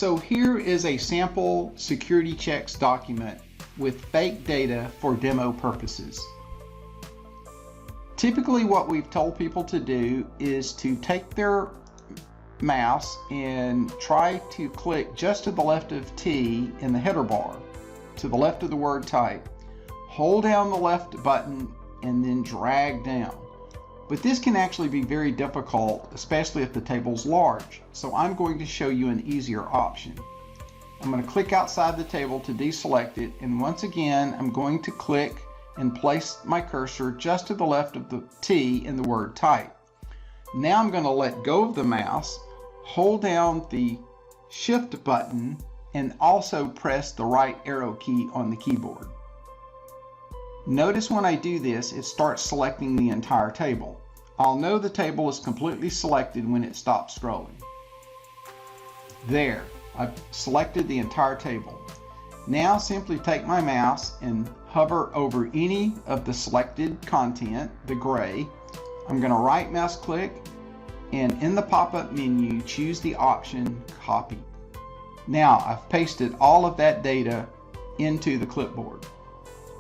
So here is a sample security checks document with fake data for demo purposes. Typically what we've told people to do is to take their mouse and try to click just to the left of T in the header bar, to the left of the word type. Hold down the left button and then drag down. But this can actually be very difficult, especially if the table's large. So I'm going to show you an easier option. I'm going to click outside the table to deselect it, and once again I'm going to click and place my cursor just to the left of the T in the word type. Now I'm going to let go of the mouse, hold down the Shift button, and also press the right arrow key on the keyboard. Notice when I do this, it starts selecting the entire table. I'll know the table is completely selected when it stops scrolling. There, I've selected the entire table. Now simply take my mouse and hover over any of the selected content, the gray. I'm going to right mouse click, and in the pop-up menu choose the option Copy. Now I've pasted all of that data into the clipboard.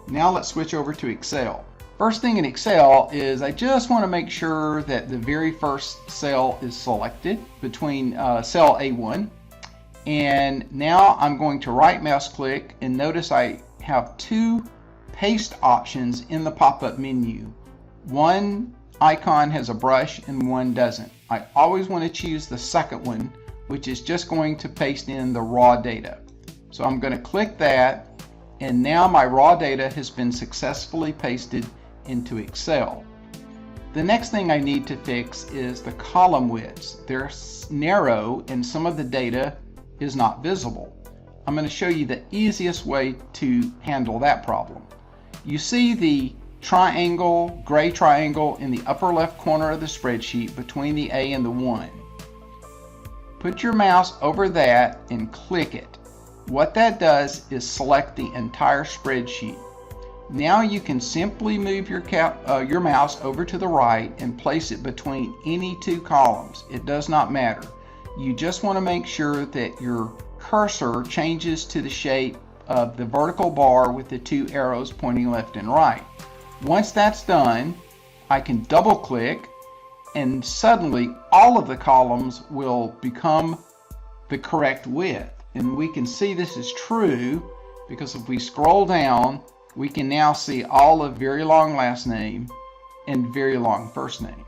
Now let's switch over to Excel. First thing in Excel is I just want to make sure that the very first cell is selected between cell A1. And now I'm going to right mouse click, and notice I have two paste options in the pop-up menu. One icon has a brush and one doesn't. I always want to choose the second one, which is just going to paste in the raw data. So I'm going to click that, and now my raw data has been successfully pasted into Excel. The next thing I need to fix is the column widths. They're narrow and some of the data is not visible. I'm going to show you the easiest way to handle that problem. You see the triangle, gray triangle in the upper left corner of the spreadsheet between the A and the 1. Put your mouse over that and click it. What that does is select the entire spreadsheet. Now you can simply move your mouse over to the right and place it between any two columns. It does not matter. You just want to make sure that your cursor changes to the shape of the vertical bar with the two arrows pointing left and right. Once that's done, I can double click, and suddenly all of the columns will become the correct width. And we can see this is true because if we scroll down, we can now see all of very long last name and very long first name.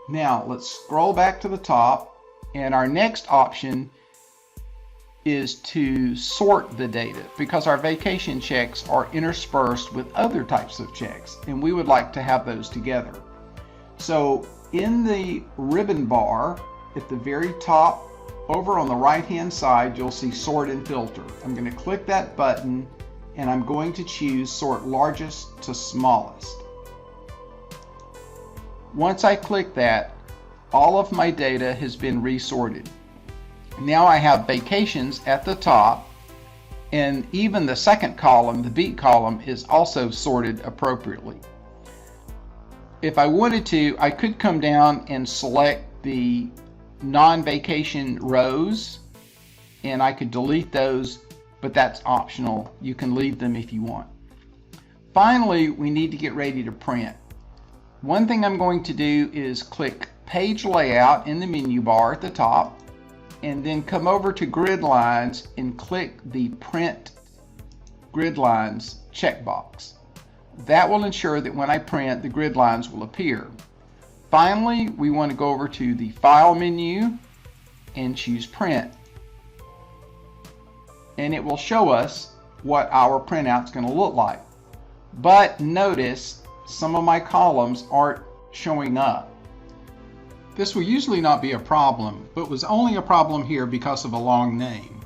Now let's scroll back to the top, and our next option is to sort the data because our vacation checks are interspersed with other types of checks, and we would like to have those together. So in the ribbon bar at the very top, over on the right hand side, you'll see Sort and Filter. I'm going to click that button, and I'm going to choose Sort Largest to Smallest. Once I click that, all of my data has been resorted. Now I have vacations at the top, and even the second column, the beat column, is also sorted appropriately. If I wanted to, I could come down and select the non-vacation rows, and I could delete those, but that's optional. You can leave them if you want. Finally, we need to get ready to print. One thing I'm going to do is click Page Layout in the menu bar at the top, and then come over to Grid Lines and click the Print Grid Lines checkbox. That will ensure that when I print, the grid lines will appear. Finally, we want to go over to the File menu and choose Print. And it will show us what our printout is going to look like. But notice some of my columns aren't showing up. This will usually not be a problem, but was only a problem here because of a long name.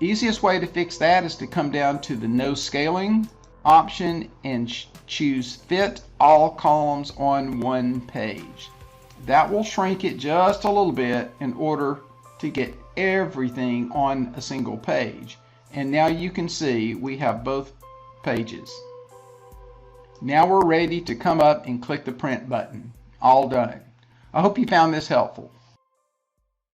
The easiest way to fix that is to come down to the No Scaling option and choose Fit All Columns on One Page. That will shrink it just a little bit in order to get everything on a single page. And now you can see we have both pages. Now we're ready to come up and click the print button. All done. I hope you found this helpful.